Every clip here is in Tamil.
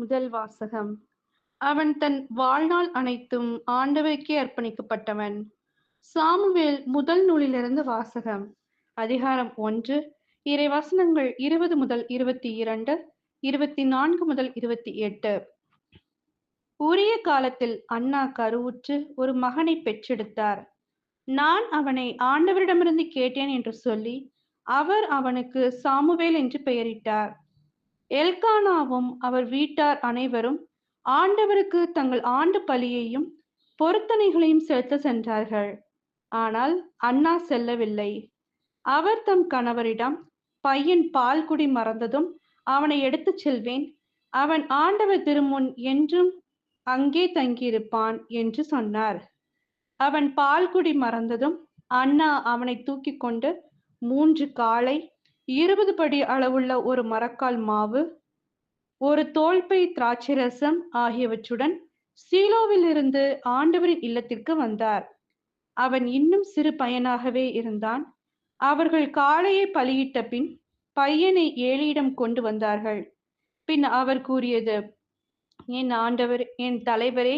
முதல் வாசகம். அவன் தன் வாழ்நாள் அனைத்தும் ஆண்டவருக்கே அர்ப்பணிக்கப்பட்டவன். சாமுவேல் முதல் நூலிலிருந்து வாசகம். அதிகாரம் 1, இறைவசனங்கள் 20 முதல் 22, 24 முதல் 28. உரிய காலத்தில் அன்னா கருவுற்று ஒரு மகனை பெற்றெடுத்தார். நான் அவனை ஆண்டவரிடமிருந்து கேட்டேன் என்று சொல்லி அவர் அவனுக்கு சாமுவேல் என்று பெயரிட்டார். எல்கானாவும் அவர் வீட்டார் அனைவரும் ஆண்டவருக்கு தங்கள் ஆண்டு பலியையும் பொருத்தனைகளையும் செலுத்த சென்றார்கள். ஆனால் அன்னா செல்லவில்லை. அவர் தம் கணவரிடம், பையன் பால் குடி மறந்ததும் அவனை எடுத்துச் செல்வேன், அவன் ஆண்டவர் திருமுன் என்றும் அங்கே தங்கியிருப்பான் என்று சொன்னார். அவன் பால் குடி மறந்ததும் அன்னா அவனை தூக்கி கொண்டு 3 காளை, 20 படி அளவுள்ள ஒரு மரக்கால் மாவு, ஒரு தோல்பை திராட்சை ரசம் ஆகியவற்றுடன் சீலோவிலிருந்து ஆண்டவரின் இல்லத்திற்கு வந்தார். அவன் இன்னும் சிறு பையனாகவே இருந்தான். அவர்கள் காளையை பலியிட்ட பின் பையனை ஏலியிடம் கொண்டு வந்தார்கள். பின் அவர் கூறியது, என் ஆண்டவர், என் தலைவரே,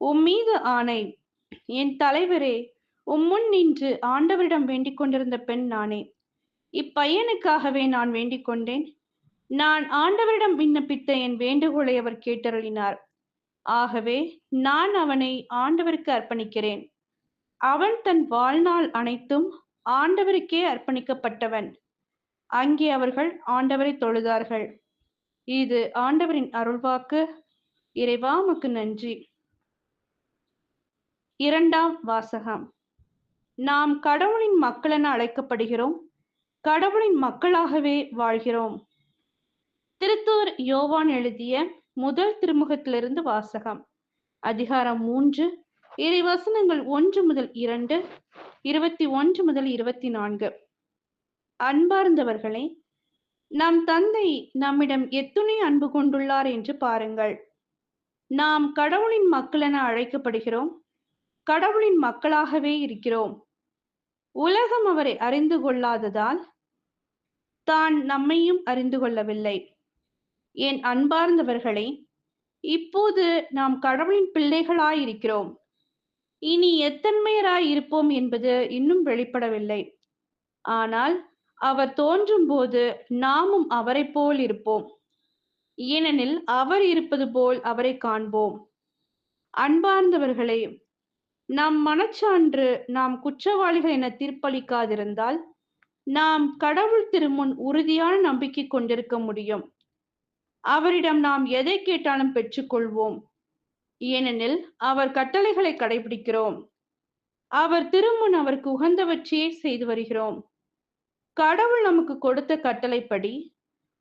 உம்மீது ஆணை, என் தலைவரே, உம்முன் நின்று ஆண்டவரிடம் வேண்டிக் கொண்டிருந்த பெண் நானே. இப்பையனுக்காகவே நான் வேண்டிக் கொண்டேன். நான் ஆண்டவரிடம் விண்ணப்பித்த என் வேண்டுகோளை அவர் கேட்டருளினார். ஆகவே நான் அவனை ஆண்டவருக்கு அர்ப்பணிக்கிறேன். அவன் தன் வாழ்நாள் அனைத்தும் ஆண்டவருக்கே அர்ப்பணிக்கப்பட்டவன். அங்கே அவர்கள் ஆண்டவரை தொழுதார்கள். இது ஆண்டவரின் அருள்வாக்கு. இறைவா உமக்கு நன்றி. இரண்டாம் வாசகம். நாம் கடவுளின் மக்களென அழைக்கப்படுகிறோம். கடவுளின் மக்களாகவே வாழ்கிறோம். திருத்தூதர் யோவான் எழுதிய முதல் திருமுகத்திலிருந்து வாசகம். அதிகாரம் 3, இறைவசனங்கள் 1 முதல் 2, 21 முதல் 24. அன்பார்ந்தவர்களே, நம் தந்தை நம்மிடம் எத்துணை அன்பு கொண்டுள்ளார் என்று பாருங்கள். நாம் கடவுளின் மக்களென அழைக்கப்படுகிறோம். கடவுளின் மக்களாகவே இருக்கிறோம். உலகம் அவரை அறிந்து கொள்ளாததால் தான் நம்மையும் அறிந்து கொள்ளவில்லை. என் அன்பார்ந்தவர்களே, இப்போது நாம் கடவுளின் பிள்ளைகளாயிருக்கிறோம். இனி எத்தன்மையராய் இருப்போம் என்பது இன்னும் வெளிப்படவில்லை. ஆனால் அவர் தோன்றும் போது நாமும் அவரை போல் இருப்போம். ஏனெனில் அவர் இருப்பது போல் அவரை காண்போம். அன்பார்ந்தவர்களே, நம் மனச்சான்று நாம் குற்றவாளிகள் என தீர்ப்பளிக்காதிருந்தால் நாம் கடவுள் திருமுன் உறுதியான நம்பிக்கை கொண்டிருக்க முடியும். அவரிடம் நாம் எதை கேட்டாலும் பெற்றுக்கொள்வோம். ஏனெனில் அவர் கட்டளைகளை கடைபிடிக்கிறோம். அவர் திருமுன் அவருக்கு உகந்தவற்றையே செய்து வருகிறோம். கடவுள் நமக்கு கொடுத்த கட்டளைப்படி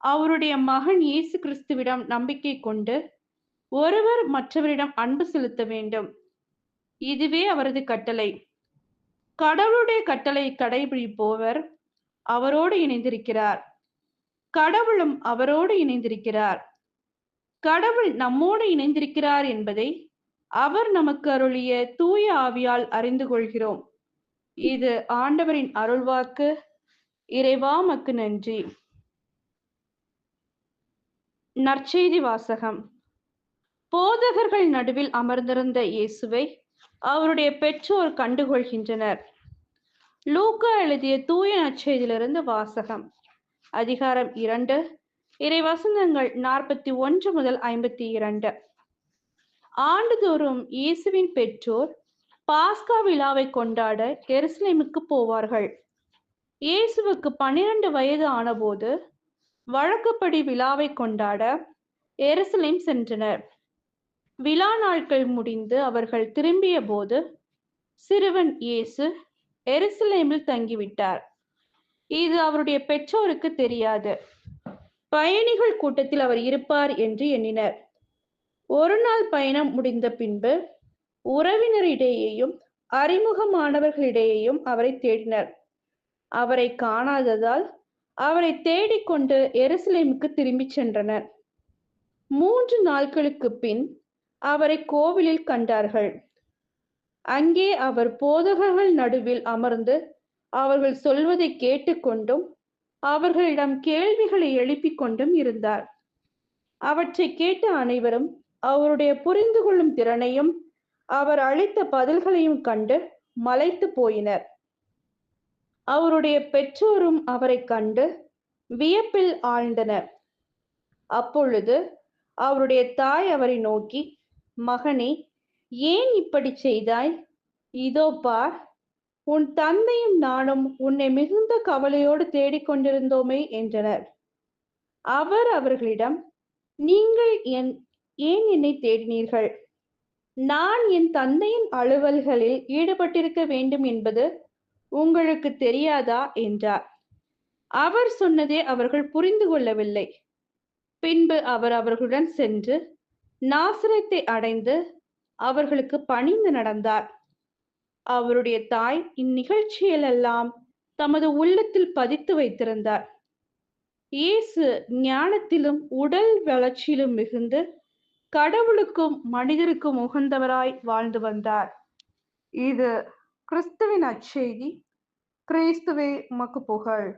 அவருடைய மகன் இயேசு கிறிஸ்துவிடம் நம்பிக்கை கொண்டு ஒருவர் மற்றவரிடம் அன்பு செலுத்த வேண்டும். இதுவே அவரது கட்டளை. கடவுளுடைய கட்டளை கடைபிடிப்பவர் அவரோடு இணைந்திருக்கிறார். கடவுளும் அவரோடு இணைந்திருக்கிறார். கடவுள் நம்மோடு இணைந்திருக்கிறார் என்பதை அவர் நமக்கு அருளிய தூய ஆவியால் அறிந்து கொள்கிறோம். இது ஆண்டவரின் அருள்வாக்கு. இறைவா உமக்கு நன்றி. நற்செய்தி வாசகம். போதகர்கள் நடுவில் அமர்ந்திருந்த இயேசுவை அவருடைய பெற்றோர் கண்டுகொள்கின்றனர். லூக்கா எழுதிய தூய நற்செய்தியிலிருந்து வாசகம். அதிகாரம் 2, இறைவசனங்கள் 41 முதல் 52. ஆண்டுதோறும் இயேசுவின் பெற்றோர் பாஸ்கா விழாவை கொண்டாட எருசலேமுக்கு போவார்கள். இயேசுவுக்கு 12 வயது ஆனபோது வழக்கப்படி விழாவை கொண்டாட எருசலேம் சென்றனர். விழா நாட்கள் முடிந்து அவர்கள் திரும்பிய போது சிறுவன் இயேசு எருசலேமில் தங்கிவிட்டார். இது அவருடைய பெற்றோருக்கு தெரியாது. பயணிகள் கூட்டத்தில் அவர் இருப்பார் என்று எண்ணினர். ஒரு நாள் பயணம் முடிந்த பின்பு உறவினரிடையேயும் அறிமுகமானவர்களிடையேயும் அவரை தேடினர். அவரை காணாததால் அவரை தேடிக்கொண்டு எருசலேமுக்கு திரும்பி சென்றனர். 3 நாட்களுக்கு பின் அவரை கோவிலில் கண்டார்கள். அங்கே அவர் போதகர்கள் நடுவில் அமர்ந்து அவர்கள் சொல்வதை கேட்டுக்கொண்டும் அவர்களிடம் கேள்விகளை எழுப்பிக் கொண்டும் இருந்தார். அவற்றை கேட்ட அனைவரும் அவருடைய புரிந்து கொள்ளும் திறனையும் அவர் அளித்த பதில்களையும் கண்டு மலைத்து போயினர். அவருடைய பெற்றோரும் அவரை கண்டு வியப்பில் ஆழ்ந்தனர். அப்பொழுது அவருடைய தாய் அவரை நோக்கி, மகனே, ஏன் இப்படி செய்தாய்? இதோ பார், உன் தந்தையும் நானும் உன்னை மிகுந்த கவலையோடு தேடிக்கொண்டிருந்தோமே என்றனர். அவர் அவர்களிடம், நீங்கள் ஏன் என்னை தேடினீர்கள்? நான் என் தந்தையின் அலுவல்களில் ஈடுபட்டிருக்க வேண்டும் என்பது உங்களுக்கு தெரியாதா என்றார். அவர் சொன்னதை அவர்கள் புரிந்து கொள்ளவில்லை. பின்பு அவர் அவர்களுடன் சென்று நாசரேத்தை அடைந்து அவர்களுக்கு பணிந்து நடந்தார். அவருடைய தாய் இந்நிகழ்ச்சிகளெல்லாம் தமது உள்ளத்தில் பதித்து வைத்திருந்தார். இயேசு ஞானத்திலும் உடல் வளர்ச்சியிலும் மிகுந்து கடவுளுக்கும் மனிதருக்கும் உகந்தவராய் வாழ்ந்து வந்தார். இது கிறிஸ்துவின் நற்செய்தி. கிறிஸ்துவே உமக்கு புகழ்.